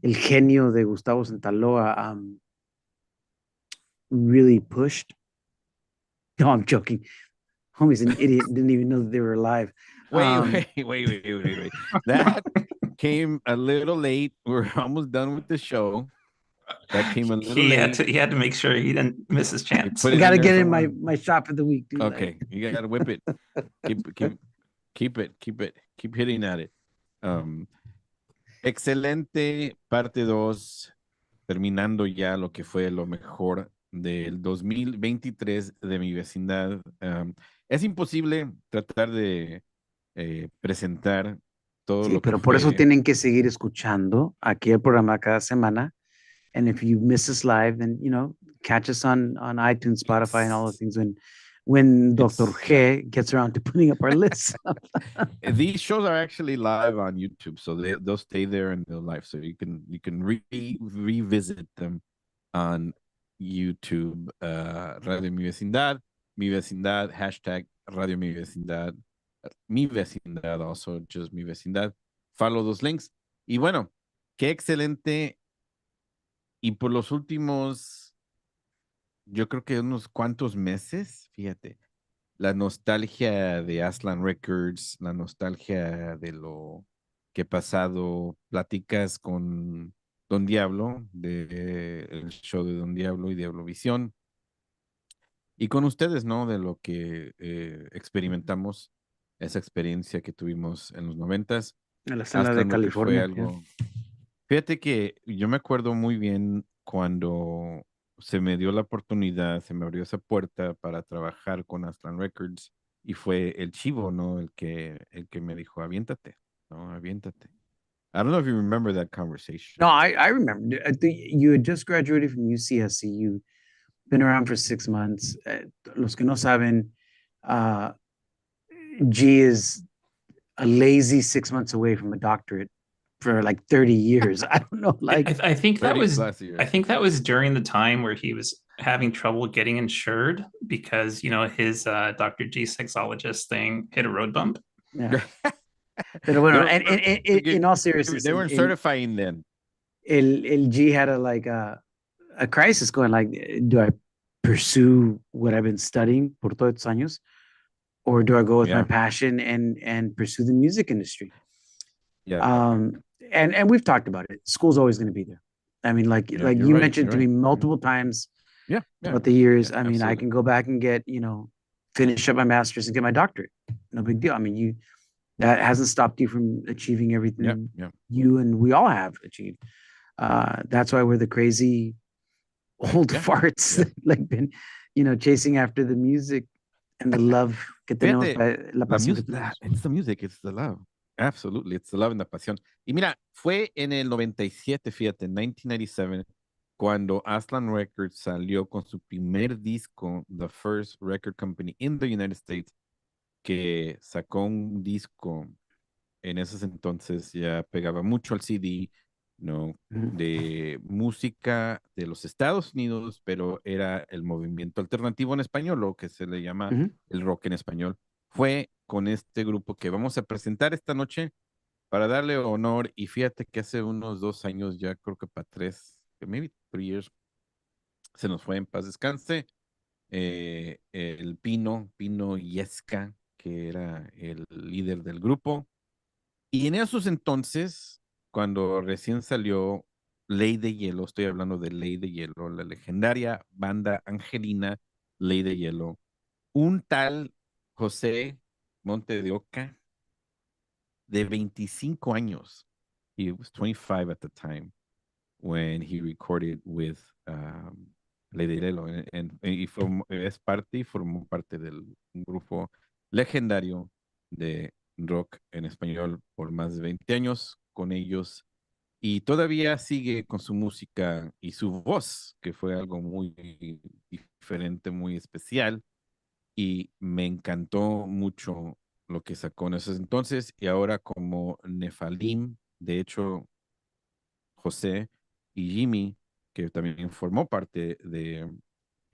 El Genio de Gustavo Santaolalla really pushed. No, I'm joking. Homie's an idiot. Didn't even know that they were alive.
Wait. That came a little late. We're almost done with the show. That came a little
He
late.
had to make sure he didn't miss his chance.
put
I
it
gotta
there
get in my
somewhere.
my shop of the week, dude.
Okay, you gotta whip it. Keep hitting at it. Excelente parte 2, terminando ya lo que fue lo mejor del 2023 de mi vecindad. Es imposible tratar de presentar todo
Sí,
lo que
pero por eso
fue.
tienen que seguir escuchando aquí el programa cada semana. And if you miss us live, then catch us on iTunes, Spotify, and all those things when Dr. G gets around to putting up our list.
These shows are actually live on YouTube, so they'll stay there and they'll live. So you can revisit them on YouTube. Radio Mi Vecindad, hashtag Radio Mi Vecindad, also just Mi Vecindad. Follow those links. Y bueno, qué excelente. Y por los últimos, yo creo que unos cuantos meses, fíjate, la nostalgia de Aslan Records, la nostalgia de lo que he pasado, pláticas con Don Diablo, de el show de Don Diablo y Diablovisión, y con ustedes, ¿no? De lo que experimentamos, esa experiencia que tuvimos en los 90s.
En la escena de
Aslan Records fue
California.
algo. Fíjate que yo me acuerdo muy bien cuando se me dio la oportunidad, se me abrió esa puerta para trabajar con Aslan Records y fue el Chivo, ¿no? El que me dijo, aviéntate, ¿no? Aviéntate. I don't know if you remember that conversation.
No, I remember. I think you had just graduated from UCSC. You've been around for 6 months. Los que no saben, G is a lazy 6 months away from a doctorate for like 30 years. I don't know, like
I think that
30
was
plus years.
I think that was during the time where he was having trouble getting insured because his Dr. G sexologist thing hit a road bump.
yeah. Pero bueno,
They
and
were-
in all seriousness,
They weren't certifying then.
el G had a crisis going like, do I pursue what I've been studying por todos estos años, or do I go with my
Yeah.
passion and pursue the music industry?
Yeah.
And we've talked about it. School's always going to be there. I mean, like
Yeah, you're
you
right,
mentioned
you're
to me
right.
multiple times
Yeah.
throughout the years.
Yeah,
I mean, I
absolutely.
can go back and get, finish up my master's and get my doctorate. No big deal. I mean, that hasn't stopped you from achieving everything
Yeah.
you and we all have achieved. That's why we're the crazy old
Yeah,
farts
yeah.
that like been, chasing after the music and the love que tenemos
Fíjate,
la
la
pasión que
music,
tenemos.
it's the music, it's the love. Absolutely, it's the love and the pasión. Y mira, fue en el 97, fíjate, en 1997, cuando Aslan Records salió con su primer disco, the first record company in the United States, que sacó un disco en esos entonces ya pegaba mucho al CD, ¿no? De música de los Estados Unidos, pero era el movimiento alternativo en español, lo que se le llama el rock en español. Fue con este grupo que vamos a presentar esta noche para darle honor, y fíjate que hace unos 2 años, ya creo que para 3, maybe 3 years, se nos fue, en paz descanse, el Pino Yesca, que era el líder del grupo. Y en esos entonces, cuando recién salió Ley de Hielo, estoy hablando de Ley de Hielo, la legendaria banda angelina Ley de Hielo, un tal José Monte de Oca, de 25 años. He was 25 at the time when he recorded with Ley de Hielo. Y formó parte del grupo legendario de rock en español por más de 20 años con ellos, y todavía sigue con su música y su voz, que fue algo muy diferente, muy especial, y me encantó mucho lo que sacó en esos entonces. Y ahora como Nefalim, de hecho, José y Jimmy, que también formó parte de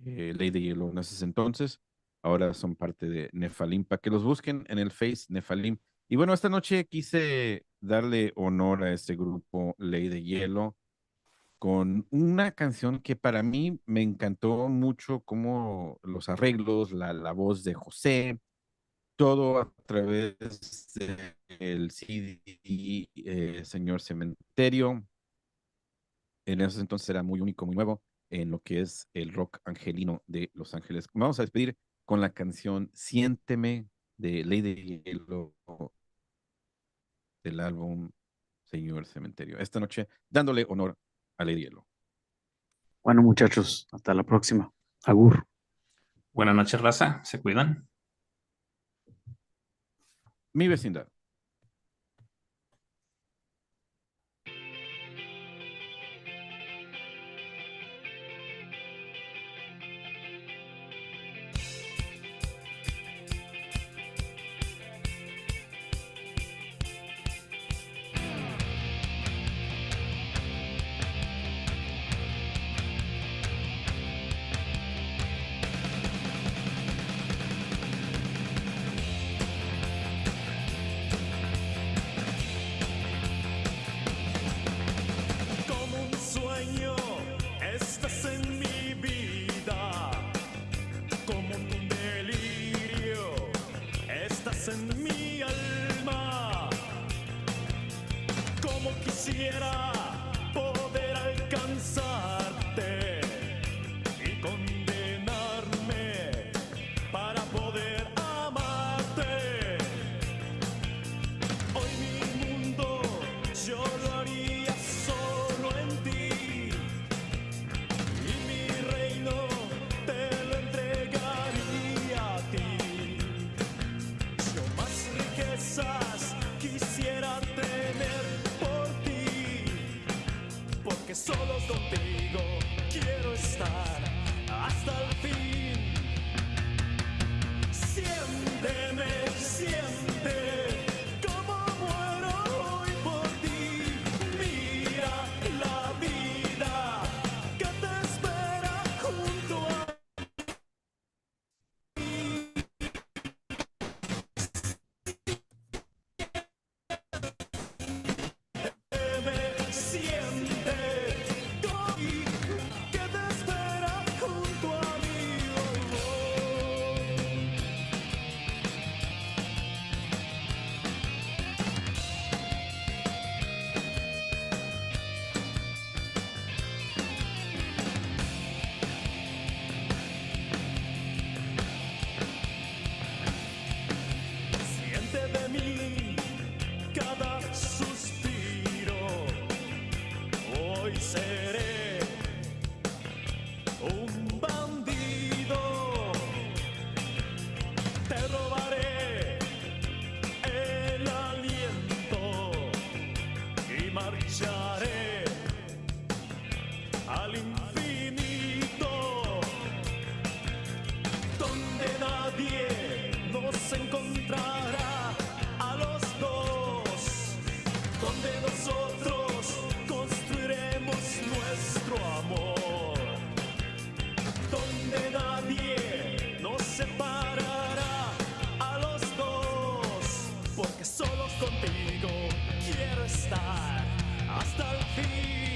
Ley de Hielo en esos entonces, ahora son parte de Nefalim, para que los busquen en el Face, Nefalim. Y bueno, esta noche quise darle honor a este grupo Ley de Hielo con una canción que para mí me encantó mucho, como los arreglos, la voz de José, todo a través del CD Señor Cementerio. En esos entonces era muy único, muy nuevo en lo que es el rock angelino de Los Ángeles. Vamos a despedir con la canción Siénteme de Lady Hielo del álbum Señor Cementerio. Esta noche dándole honor a Lady Hielo.
Bueno, muchachos, hasta la próxima. Agur.
Buenas noches, raza. Se cuidan.
Mi vecindad.
Como un sueño estás en mi vida, como un delirio estás en mi alma. Como quisiera poder alcanzarte y condenarme para poder amarte. Hoy mi mundo yo lo haría solo en ti, y mi reino te lo entregaría a ti. Yo más riquezas quisiera tener por ti, porque solo contigo quiero estar hasta el fin. Siénteme, siente como muero hoy por ti. Mira la vida que te espera junto a siente que te espera junto a mí. Siente de mí cada suspiro. Hoy seré un bandido. Te robaré el aliento y marcharé al infinito, donde nadie nos encontrará a los dos, donde nosotros construiremos nuestro amor, donde nadie nos separará a los dos, porque solo contigo quiero estar hasta el fin.